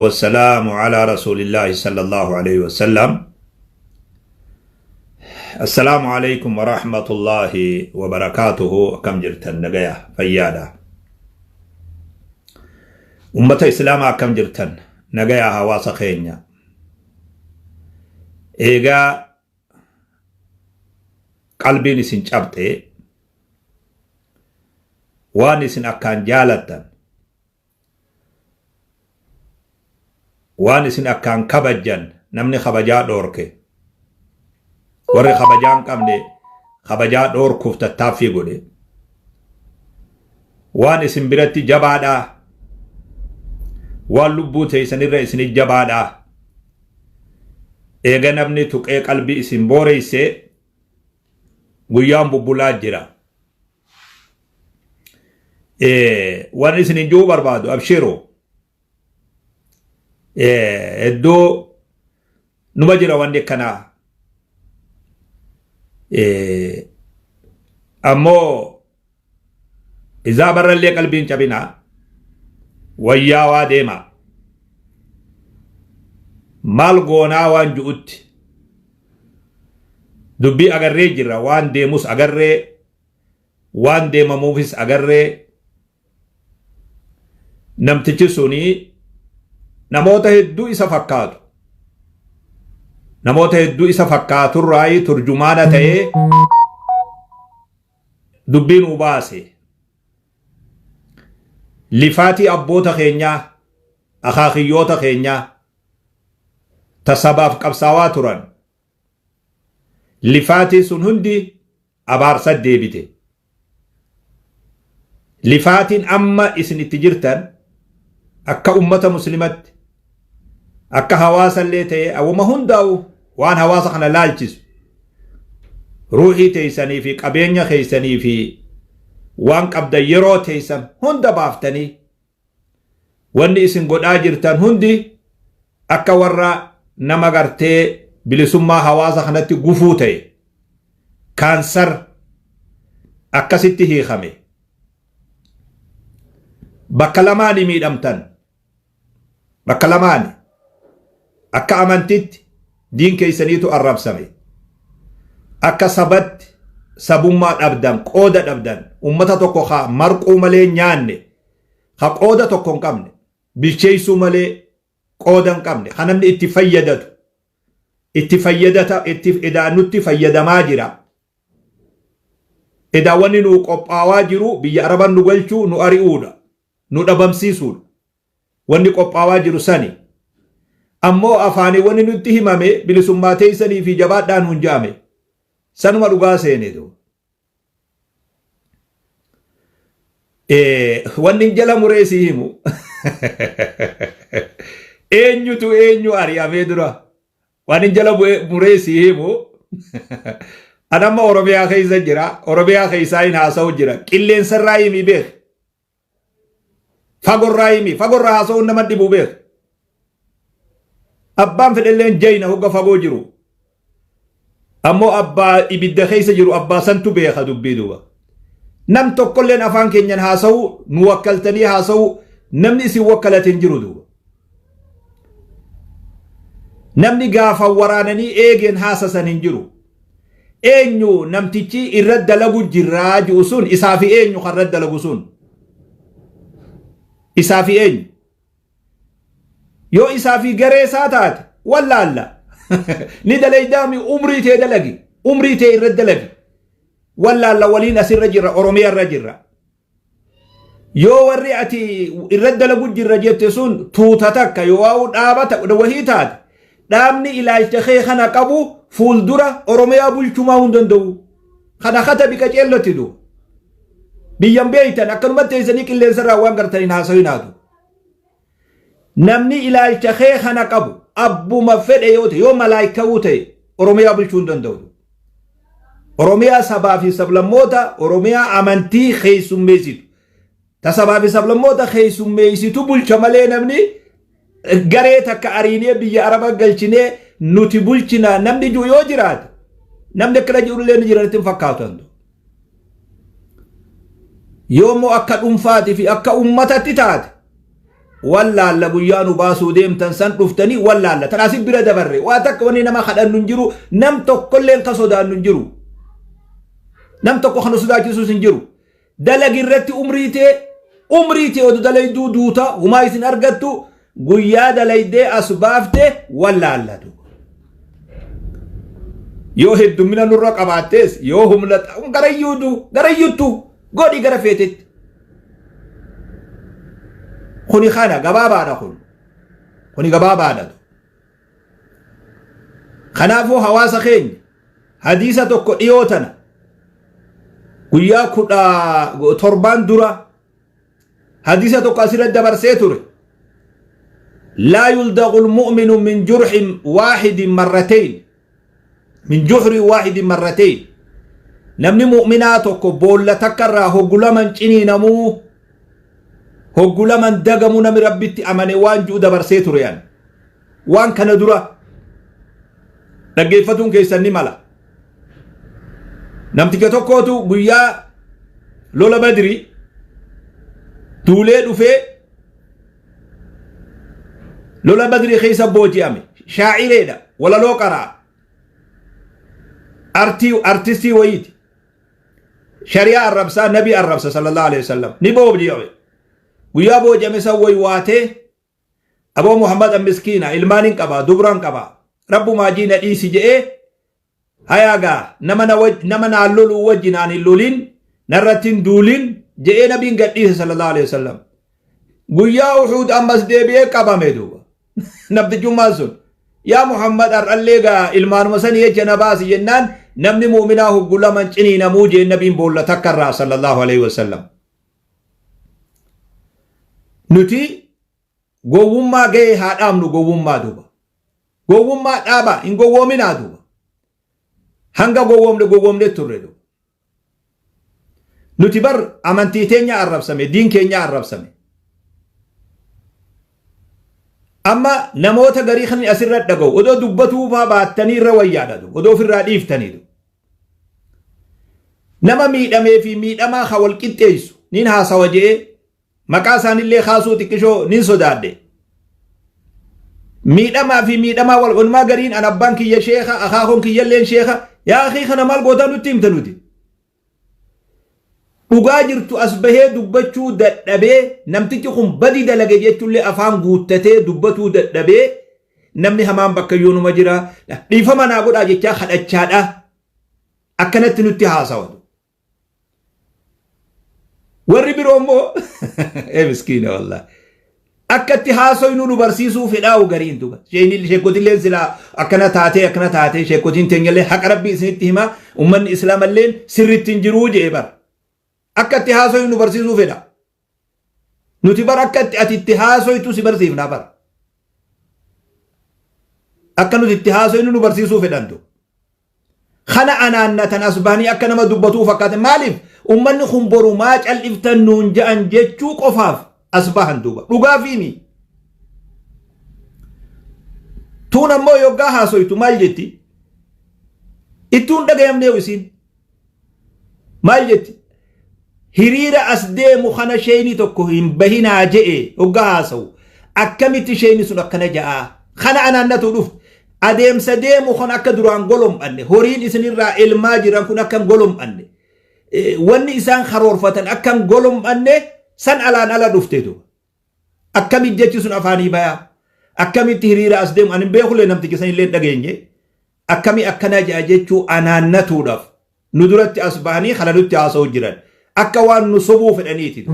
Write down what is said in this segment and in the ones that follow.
والسلام على رسول الله صلى الله عليه وسلم. السلام عليكم ورحمة الله وبركاته. كم جرتن نجايا فيادا أمة إسلام كم جرتن نجايا هواس خينيا إيجا قلبي نسين شابته وانسين أكان جالتن waan isin akkaan kabajjan namni kabajaa dhoorke warri kabajaan qabne kabajaa dhoorkuuf tattaaffii godhe waan isin biratti jabaadhaa waan lubbuu teessanirra isin jabaadhaa eega namni tuqee qalbii isin booreyse guyyaan bubbulaa jira waan isin injuu barbaadu abshiroo eddoo numa jira wanni kanaa ammoo izaa barrallee qalbiin cabinaa wayyaa waa deema maal goonaa waan ju'utti dubbii agarree jirra waan deemus agarree waan deemamuufis agarree namtichi sunii namoota hedduu isa fakkaatu raayi turjumaana ta'ee dubbiin u baase lifaatii abboota keenyaa akaakiyyoota keenyaa tasabaaf qabsaawaa turan lifaatii sun hundi abaarsa deebite lifaatiin amma isin itti jirtan akka ummata muslimatti akka hawaasa illee ta'e awwama hundaa'u waan hawaasa kana laalchisu ruuhii teessanii fi qabeenya keessanii fi waan qabdan yeroo teessan hunda baaftanii wanni isin godhaa jirtan hundi akka warra nama gartee bilisummaa hawaasa kanatti gufuu ta'e kaansar akkasitti hiikame bakka lamaanii miidhamtan bakka lamaani akka amantitti diin keessaniitu arrabsame akka sabatti sabummaa dhabdan qooda dhabdan ummata tokko haa marquu malee nyaanne haa qooda tokko hin qabne bilcheessuu malee qooda hin qabne haa namni itti fayyadatu itti nutti fayyadamaa jira wanni nu qophaawaa jiru biyya araban nu galchuu nu ari'uudha nu dhabamsiisuudha wanni qophaawaa jiru sani ammoo afaanii wanni nutti himame bilisummaa teessanii fi jabaadhaan hunjaame sanuma dhugaa seene do wanni jala mureesii himu eenyutu eenyu ari'amee dura wanni jala mureesii himu anamma oromiyaa keessa jira oromiyaa keessaa hin haasa'u jira qilleensarraa himi beek fagorraa haasa'uun nama dhibuu beek abbaan fedhelleen jayna hogga fagoo jiru ammoo abbaa ibidda keessa jiru abbaa santu beeka dubbii duuba nam tokkolleen afaan keenyan haasa'u nu wakkaltanii haasa'u namni isin wakkalatin jiru duuba namni gaafa waraananii eegeen haasasan hin jiru eenyu namtichi irra dalagu jirraa ji'u sun isaa fi eenyu kan irra dalagu sun isaa fi eenyu yoo isaa fi garee isaa taate wallaalla ni dalaydaami umrii tee dalagi umrii tee irra dalagi wallaalla waliin asirra jirra oromiyaa irra jirra yoo warri ati irra dalagu jirra jette sun tuuta takka yoo dhaabata wahii taate dhaabni ilaalcha kee kana qabu fuuldura oromiyaa bulchumaa hin danda'u kana kata bika ceellatti du biyyan beeytan akkanumatti teessanii qilleensarraa waan gartaniin haasawinaatu namni ilaalcha kee kana qabu abbuma fedhe yoo ta'e yoo malaayikawuu ta'e oromiyaa bulchuu hin danda'u oromiyaa sabaa fi sablammoota oromiyaa amantii keessummeessitu ta sabaa fi sablammoota keessummeessitu bulcha malee namni garee takka ariinee biyya araba galchinee nuti bulchina namni jiru yoo jiraate namni akkana jirullee ni jiranitti hin fakkaatu yoommoo akka dhuunfaatii fi akka ummatatti taate ولا لا بيانو باسو ديم تنسان رفتني ولا لا تناسب بلا دبري واتك وني نما خدان ننجرو نمتو كلين كسودان ننجرو نمتو كخنو سودا كيسو سنجرو دلقي الرتي أمريتي ودو دلي دو دوتا وما يسن أرغتو قويا دلي دي أسبافته ولا لا دو يو هدو من النرق أباتيس يو هم لت غريوتو قولي غرفيتت خوني خانا غبابا نخون خوني غبابا ندو خنافو حواس خين حديثة تكو إيوتنا قويا كدا تربان درا حديثة تكو أسيرة دبر سيتور لا يلدغ المؤمن من جرح واحد مرتين من جحر واحد مرتين نمني مؤمناتك بولا تكرا هقلمن چني نمو هقلمن دقمو نمي ربتي أماني وان جو دبر سيتور يعني وان كان درا نقيفتون كيسا نمالا نمتك توقوتو بيا لولا بدري تولي دفي لولا بدري خيسا بوجي أمي شاعري دا ولا لو قرأ أرتستي ويد شريعة الربسة نبي الربسة صلى الله عليه وسلم نبو بجيوي ويا بو جمسا ويواته أبو محمد المسكينة إلمانين كبا دبران كبا رب ما جينا إيسي جئe هياغا نمنا اللولو وجنان اللولين نرتين دولين جئe نبين قد إيسي صلى الله عليه وسلم ويا وحود أمس ديبئe كبا ميدوبا نبت جماسون يا محمد أرأليغا إلمان مساني جنباسي جنان نمني مؤمناه قل من جنين موجي النبي بولا تكرر صلى الله عليه وسلم نتي قوما جي هاد آمنو قوما دوبا قوما دابا إن قومنا دوبا هنگا قوم لقوم لتردو نتي بر أمانتي تينيا عرب سمي دين كينيا عرب سمي أما نموت غريخني أسرت دغو ودو دبتو ما باتني رويا دو ودو في الراديف تني دو نما ميدمي في ميدما خول كيتيسو نين ها سوجي مكاسان اللي خاصو تكشو نين سوداد ميدما في ميدما والعلماء غرين انا بانكي يا شيخ اخاكم كي يلين شيخ يا اخي خنا مال غوتانو تيم تنودي ugaajirtu asbahee dubbachuu dadhabee namtichi kun badi dalage jechuullee afaan guuttatee dubbatuu dadhabee namni hamaan bakka yoonuma jira dhiifama naa godhaa jechaa kadhachaadha akkanatti nutti haasawatu warri biroo immoo miskiina wallah akkatti haasoynu nu barsiisuu fedhaa'u gariin tuga sheekotilleen silaa akkana taatee sheekotiin teenyallee haqa rabbii isinitti hima ummanni islaamalleen sirritti hin jiruu jee bara akkatti haasoynu barsiisuu fedha nuti bar akkatti ati itti haasoytu si barsiifna bar akka nuti itti haasoynu nu barsiisuu fedhantu kana anaannatan asbaanii akka nama dubbatuu fakkaate maaliif ummanni kun boru maa cal'iftan nuun ja'an jechuu qofaaf asbahan duuba dhugaa fiimi tuun ammoo yoggaa haasoytu maal jetti ittuun dhagayamneewu isiin maal jetti hiriira as deemu kana sheeyni tokko hin bahinaa je'e hoggaa haasawu akkamitti sheeyni sun akkana ja'a kana anaannatu dhuf adeemsa deemu kun akka duraan golom'anne horiin isinirraa ilmaa jiran kun akkan golom'anne wanni isaan karoorfatan akkan golom'anne san alaan ala dhufteetu akkamit jechi sun afaanii bayaa akkamitti hiriira as deemu anin beekulee namtichi san illee dhageenye akkami akkana ja'a jechuu anaannatuudhaaf nu duratti as bahanii kana nutti haasa'u jiran akka waan nu sobuu fedhaniiti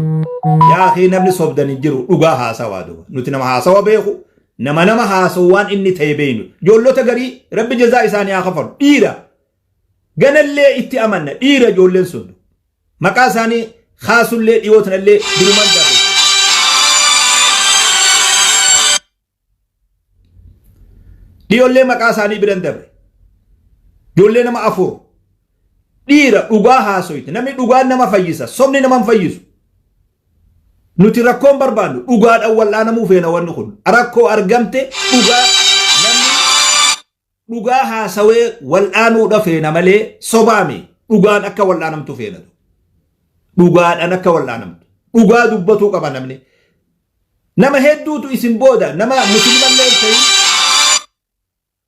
yaa akhi namni sobdani jiru dhugaa haasawaa duba nuti nama haasawa beeku nama haasawu waan inni ta'e beeynu joollota garii rabbi jazaa isaanii haa kafalu dhiira ganallee itti amanna dhiira joolleen sun maqaa isaanii haasullee dhiyootanallee biluman darbe dhiyoollee maqaa isaanii biran dabre joollee nama afur dhiira dhugaa haasoyte namni dhugaan nama fayyisa sobni nama hin fayyisu nuti rakkoon barbaannu dhugaadhaan wal'aanamuu feena wanni kun rakkoo argamte dhugaa haasawee wal'aanuudha feena malee sobaame dhugaan akka wal'aanamtu feenatu dhugaadhaan akka wal'aanamtu dhugaa dubbatuu qaba namni nama hedduutu isin booda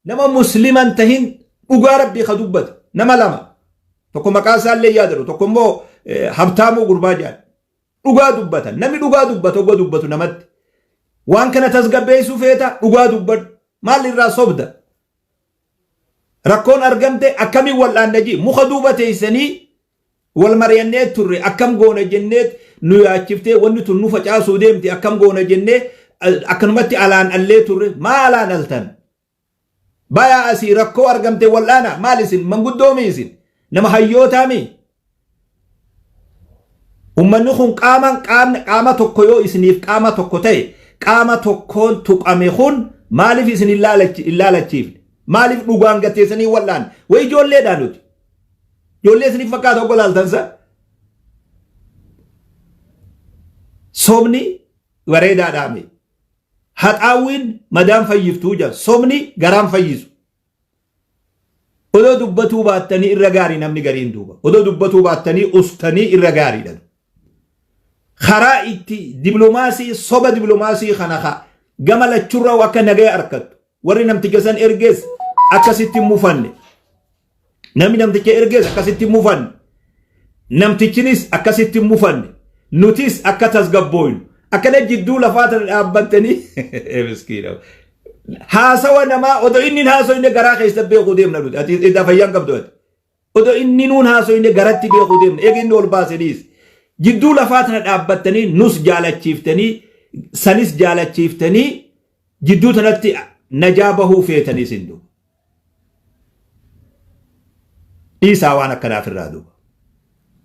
nama musliman tahin dhugaa rabbii ka dubbata nama lama tokko maqaa isaallee yaadaru tokko immoo habtaamuu gurbaa jedhan dhugaa dubbatan namni dhugaa dubbata ogga dubbatu namatti waan kana tasgabbeessuu feeta dhugaa dubbadhu maal irraa sobda rakkoon argamte akkamiin wal'aannaji muka duuba teessanii wal mari'annee turre akkam goona jennee nu yaachiftee wanni tun nu facaasuu deemti akkam goona jennee akkanumatti alaan allee turre maa alaan altan bayaa asii rakkoo argamte wal'aana maal isin manguddoomi isin nama hayyootaami ummanni kun qaama tokko yoo isiniif qaama tokko ta'e qaama tokkoon tuqame kun maaliif isin ilaalachiifne maaliif dhugaan gatteessanii wal'aan way ijoolleedhaan nuti ijoollee isiniif fakkaata oggo laaltansa sobni bareedaadhaame haxaawwiin madaan fayyiftuu jira sobni garaan fayyisu odoo dubbatuu baattanii irra gaarii namni gariin duuba odoo dubbatuu baattanii ustanii irra gaariidha karaa itti diblomaasii soba diblomaasii kana gama lachurra akka nagaya arkattu warri namticha san ergees akkasitti mufanne namni namticha ergees akkasitti mufanne namtichinis akkasitti mufanne nutis akka tasgabbooynu akkana jidduu lafaata dhaabbattanii miskiina haasawa namaa odoo inni haasoyne garaa keessa beekuu deemna nuti ati itti fayyaan qabdu ati odoo inni nuun haasoyne garatti beekuu deemna eegi inni ol baasaniis jidduu lafaata dhaabbattanii nus jaalachiiftanii sanis jaalachiiftanii jidduu tanatti najaa bahuu feetanii sindu dhiisaa waan akkanaaf irraa duuba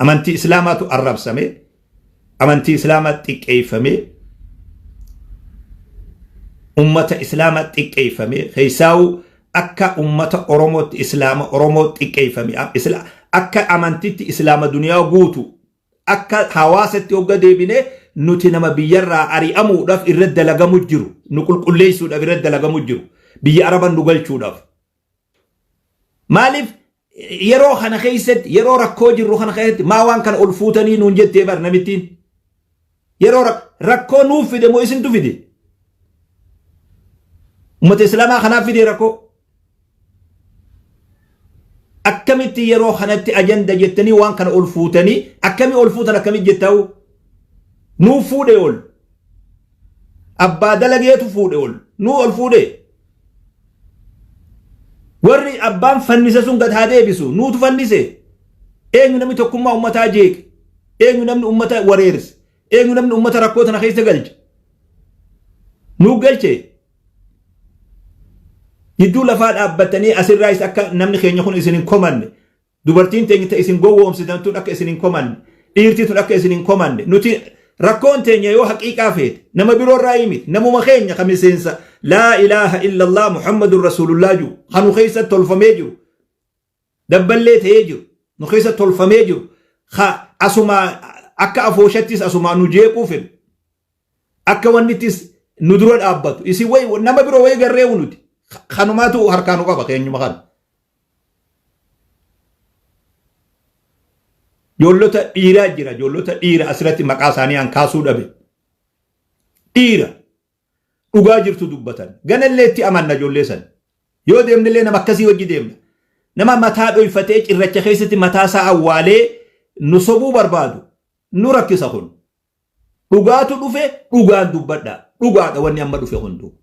amantii islaamaatu arrabsame amantii islaamaa xiqqeeffame ummata islaamaa xiqqeeffame keessaawu akka ummata oromootti islaama oromoo xiqqeeffame akka amantitti islaama duniyaa guutu akka hawaasatti hogga deebine nuti nama biyyarraa ari'amuudhaaf irra dalagamu jiru nu qulqulleessuudhaaf irra dalagamu jiru biyya araban nu galchuudhaaf maaliif yeroo kana keessatti yeroo rakkoo jirru kana keessatti maa waan kana ol fuutanii nuun jettee bar namittiin yeroo rakkoo nuuf fide moo isintu fide ummata islaamaa kanaaf fide rakkoo akkamitti yeroo kanatti ajanda jettanii waan kana ol fuutanii akkami ol fuutan akkami jettaa'u nuu fuudhe ol abbaa dalageetu fuudhe ol nuu ol fuudhe warri abbaan fannise sun gad haa deebisu nuutu fannise eenyu namni tokkummaa ummataa jeeqe eenyu namni ummata wareerse eenyu namni ummata rakkoo tana keessa galche nuu galche jidduu lafaa dhaabbatanii asirraayis akka namni keenya kun isin hin komanne dubartiin teenya isin gowwoomsitan tun akka isin hin komanne dhiirtii tun akka isin hin komanne nuti rakkoon teenya yoo haqiiqaa feete nama biroo irraa himiti namuma keenya kamiseensa laa ilaaha illallah muhammadun rasulullah jiru kanu keessa tolfamee jiru dabballee ta'ee jiru nu keessa tolfamee jiru asuma akka afooshattis asuma nu jeequu fedhu akka wannittis nu dura dhaabbatu isin way nama biroo way garreewu nuti kanumaatu harkaanu qaba keenyuma kana joollota dhiiraa jira joollota dhiira asirratti maqaa isaanii an kaasuu dhabe dhiira dhugaa jirtu dubbatan ganallee itti amanna joollee san yoo deemnillee nama akkasii wajji deemna nama mataa dhoyfatee cirracha keessatti mataa isaa awwaalee nu sobuu barbaadu nu rakkisa kun dhugaatu dhufe dhugaan dubbadha dhugaadha wanni amma dhufe hundu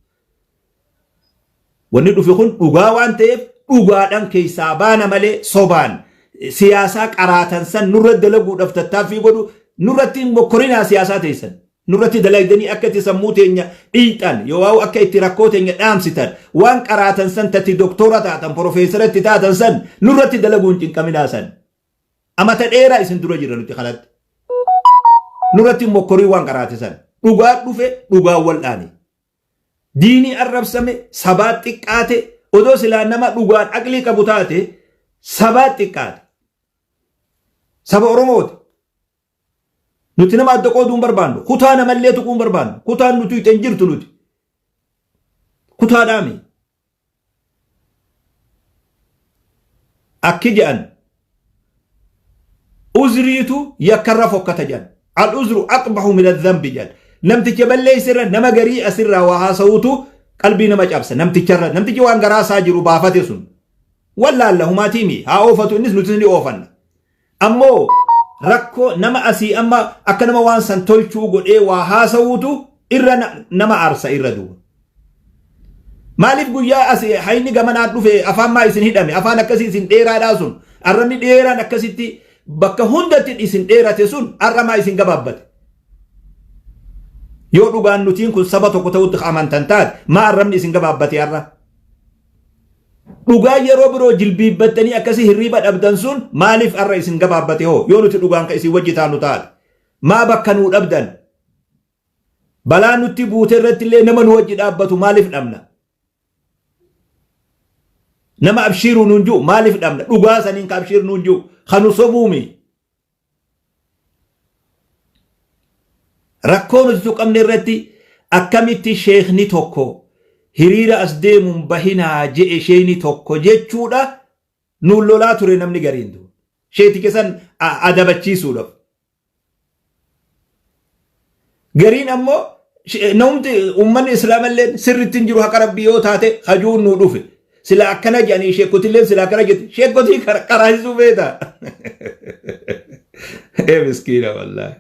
wanni dhufe kun dhugaa waan ta'eef dhugaadhaan keessaa baana malee sobaan siyaasaa qaraatan san nurra dalaguudhaaf tattaaffii godhu nurratti mokkorinaa siyaasaa teessan nurratti dalagdanii akka itti sammuu teenya dhiixan yoo akka itti rakkoo teenya dhaamsitan waan qaraatan san tatti doktora taatan profeesaratti taatan san nurratti dalaguun cinqaminaa san amata dheeraa isin dura jira nuti kanatti nurratti mokkorii waan qaraate san dhugaa dhufe dhugaa wal'aane diinii arrabsame sabaa xiqqaate odoo silaa nama dhugaan aqlii qabu taate sabaa xiqqaate saba oromooti nuti nama adda qooduu hin barbaannu kutaa namallee tuquu hin barbaannu kutaan nuti ixen jirtu nuti kutaadhaami akki jedhan uzriitu yakkarra fokkata jedhan al uzru aqbahu min adhanbi jedhan namticha balleessirra nama garii asirraa waa haasa'uutu qalbii nama cabsa namtichi waan garaa isaa jiru baafate sun wallaallahumaatiimi haa oofatu innis nuti ni oofanna ammoo rakkoo nama asii amma akka nama waan san tolchuu godhee waa haasa'uutu irra nama aarsa irra duuba maaliif guyyaa asii hayni gamanaan dhufe afaan maa isin hidhame afaan akkasii isin dheeraadhaa sun arrabni dheeraan akkasitti bakka hundatti isin dheerate sun arramaa isin gabaabbate yoo dhugaan nutiin kun saba tokko ta'utti amantan taate maa arrabni isin gabaabbate arra dhugaa yeroo biroo jilbiibbattanii akkasii hirriiba dhabdan sun maaliif arra isin gabaabbate hoo yoo nuti dhugaan ka isin wajji taanu taate maa bakka nuu dhabdan balaa nutti buute irratti illee nama nu wajji dhaabbatu maaliif dhabna nama abshiru nuun jiru maaliif dhabna dhugaa saniin ka abshir nuun jiru kanu sobuumi rakkoo nuti tuqamne irratti akkamitti sheekni tokko hiriira as deemuun bahinaa je'e sheekni tokko jechuudha nuun lolaa ture namni gariin du sheeti keessan adabachiisuudhaaf gariin ammoo namni ummanni islaamallee sirritti hin jiru haqa rabbii yoo taate hajuun nuu dhufe sila akkana jedhanii sheekotilleen sila akkana jetti sheekotii qaraasisuu beeta miskiina wallaahi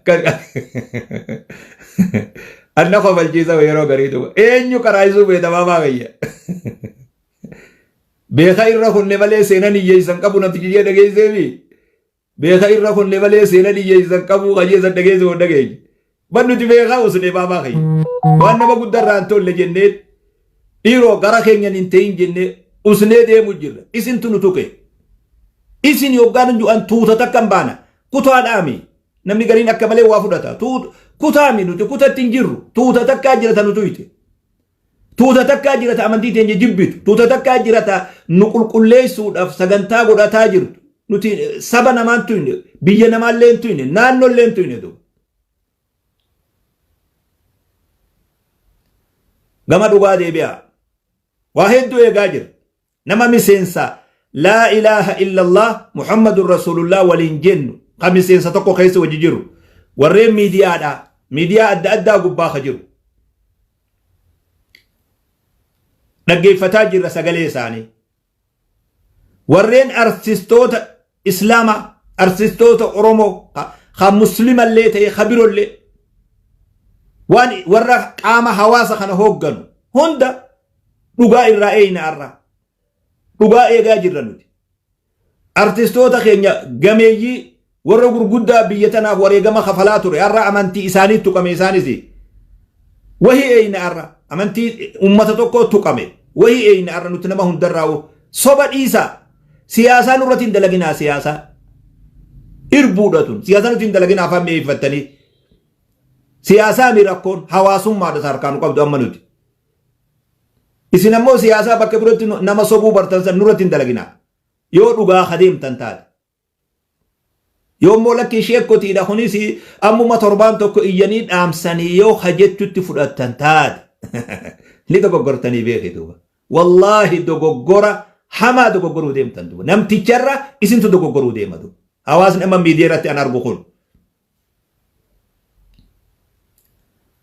anna kofalchiisa yeroo gariitu eenyu qaraasisuu beeta maamaa gayya beeka irra kunne malee seenan hiyyeessan qabu namti jiyyee dhageesseefi beeka irra kunne malee seenan hiyyeessan qabu qajeessan dhageesse hoo dhageesse bannuti beekaa usne maamaa gayya waan nama guddarraan tolle jennee dhiiroo gara keenyan hin ta'in jennee usnee deemu jirra isin tunu tuqe isin yoggaan ju'an tuuta takkan baana kutaadhaami namni gariin akka malee waa fudhata kutaami nuti kutatti hin jirru tuuta takkaa jirata nu tuyte tuuta takkaa jirata amantii teenya jibbitu tuuta takkaa jirata nu qulqulleessuudhaaf sagantaa godhataa jirtu nuti saba namaan tuyne biyya namaallee hin tuyne naannollee hin tuyne du gama dhugaa deebi'a waa hedduu eegaa jira nama miseensa laa ilaaha illallah muhammadun rasulullah waliin jennu ka miseensa tokko keessa wajji jiru warreen miidiyaa adda addaa gubbaa ka jiru dhaggeeffataa jirra sagalee isaanii warreen artistoota islaama artistoota oromoo ka muslimallee ta'e ka birollee waan warra qaama hawaasa kana hoogganu hunda dhugaa irraa eeyna arra dhugaa eegaa jirra nuti artistoota keenya gameeyyii warra gurguddaa biyya tanaaf wareegama kafalaa ture arra amantii isaanii tuqame isaanis wahii eeyna arra amantii ummata tokko tuqame wahii eeyna arra nuti nama hundarraa soba dhiisa siyaasaa nurratti hin dalaginaa siyaasaa irbuudhatun siyaasaa nuti hin dalaginaa afaan meeyyifattanii siyaasaa mirakkoon hawaasummaadha sarkaanu qabdu amma nuti isin ammoo siyaasaa bakka birootti nama sobuu bartan san nurratti hin dalaginaa yoo dhugaa adeemtan taate yoo immoo lakkii sheekkotiidha kunis ammuma torbaan tokko iyyanii dhaamsanii yoo hajechutti fudhattan taate ni dogoggortanii beeki duuba wallaahi dogoggora hamaa dogoggoruu deemtan duuba namticharra isintu dogoggoruu deema duuba hawaasni amma miidiyaa irratti an argu kun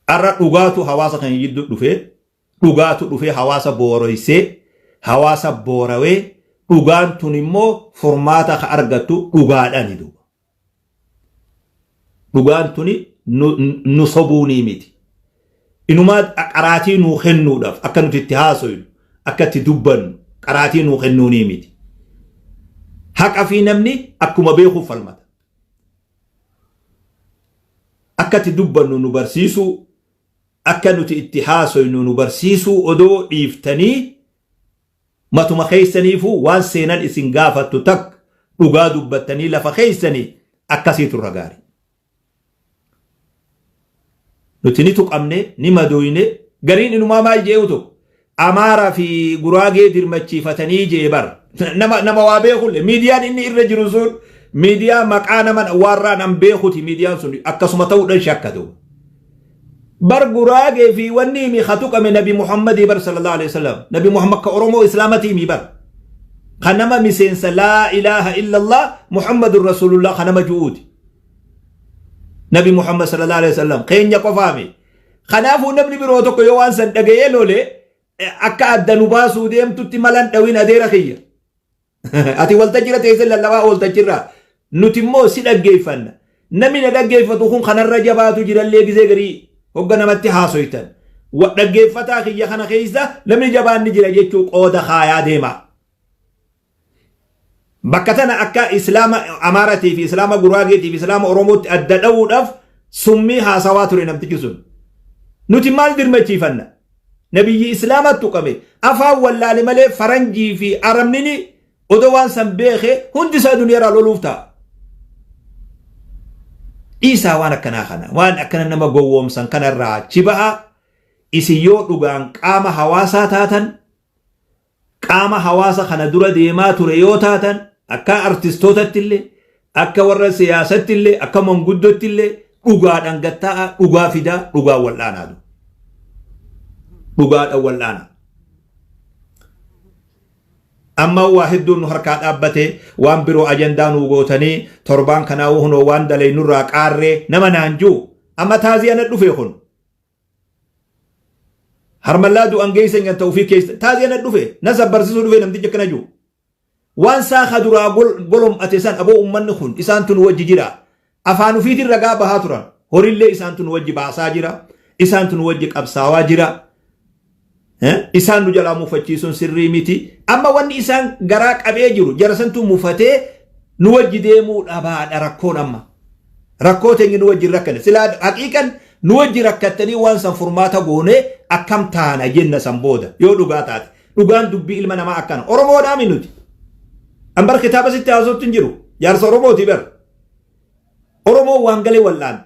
arra dhugaatu hawaasa kan jidduu dhufee dhugaatu dhufee hawaasa booroysee hawaasa boorawee dhugaan tun immoo furmaata ka argattu dhugaadhani duuba dhugaan tuni nu sobuunii miti inumaa qaraatii nuu kennuudhaaf akka nuti itti haasoynu akka itti dubbannu qaraatii nuu kennuunii miti haqa fi namni akkuma beekuuf falmata akka itti dubbannu nu barsiisuu akka nuti itti haasoynu nu barsiisuu odoo dhiiftanii matuma keeysaniifuu waan seenan isin gaafattu takka dhugaa dubbattanii lafa keeysanii akkasiitu irra gaarii nuti ni tuqamne ni madoyne gariin inumaa maal jee'u tokko amaaraa fi guraagee dirmachiifatanii jee bar nama waa beekulle miidiyaan inni irra jiru sun miidiyaa maqaa nama warraan an beekuti miidiyaan sun akkasuma ta'uudhaan shakkatu bar guraagee fi wanni mi khatuqame nabi muhammadii bar sallallahu alaihi wasallam nabi muhammad ka oromoo islaamatii mi bar kanama miseensa laa ilaaha illallah muhammadur rasulullah kanama ju'uuti nabi muhammad sallallahu alaihi wasallam keenya qofaami خنافو نبني بروتوكو يوان سن دغيه لولي اكا ادنو باسو ديم توتي ملان دوين اديرا خيه اتي ولتجرا تيسل لوا ولتجرا نتيمو سي دغيفن نمي دغيفتو خون خن الرجباتو جيرا لي غزي غري هوغنا متي حاسويتن ودغيفتا خيه خنا خيسا نمي جبان جيرا جيتو قودا خايا ديما بكتنا اكا اسلام امارتي في اسلام غراغيتي في اسلام اوروموت اددو دف سمي حاسواتو نمتجسون نتيمال درمچي فن نبي إسلامات تقامي أفا ولا لملي فرنجي في أرمني أدوان سنبيخي هندي سا دنيا را لولوفتا إيسا وانا كنا خنا وانا كنا نما قووم سن كنا را چبها إسي يو لغان قام حواسا تاتن قام حواسا خنا دورا ديما تريو تاتن أكا ارتستوتا تلي أكا ورا سياسة تلي أكا منقودو تلي لغا دنگتا لغا فدا لغا ولانا دو لغا ولانا أما واحد دون حركات أبته وان برو أجندان وغوتني تربان كناو هنو وان دلي نراك آره نما نانجو أما تازيانا دفعون هرمالا دو أنجيسن ين توفيق كيس تازيانا دفع نسب برسسو دفع نمتي جكنا جو وان ساخا درا قلوم أتسان أبو أمان نخون إسان تنوجي جرا أفانو فيتي الرقا بهاترا هوري اللي إسان تنوجي باسا جرا إسان تنوجي قبساوا جرا إسان نجلا مفتشون سري ميتي أما وان إسان غراك أبيجرو جرسنتو مفتي نوجي ديمو أباد ركون أما ركوتين نوجي ركن سلا حقيقا نوجي ركتني وان سنفرماتا غوني أكام تانا جنة سنبودا يو لغاتات لغان دبي إلمنا ما أكان أرمو دامي نوتي أمبر كتابة ستة أزود تنجرو يارس أرمو تبر أرمو وانغلي واللاند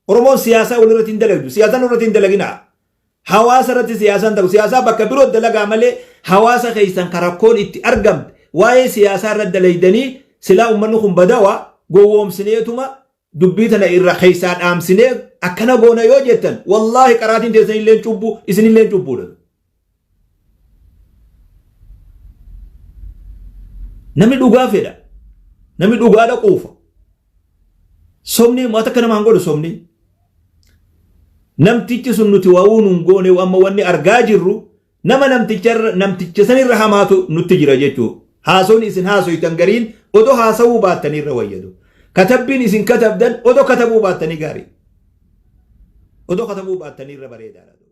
أرمو سياسة ولرتين دلقدو سياسة ولرتين دلقنا حواسة رتي سياسة دو سياسة بكا برود دلقا ملي حواسة خيسان كراكون اتي أرقم واي سياسة رد ليدني سلا أمنكم بدوا قووم سنيتما دبيتنا إرى خيسان آم سنيت أكنا قونا يوجيتن والله كراتين تيسان اللين چوبو إسن اللين چوبو نمي دوغا فيدا نمي دوغا دا قوفا سومني ما تكنا مانغو سومني namtichi sun nuti waawuun goone amma wanni argaa jirru nama namticha sanirra hamaatu nutti jira jechuu haasoon isin haasoytan gariin odoo haasawuu baattaniirra wayyadu katabbiin isin katabdan odoo katabuu baattanii gaarii odoo katabuu baattaniirra bareedaadha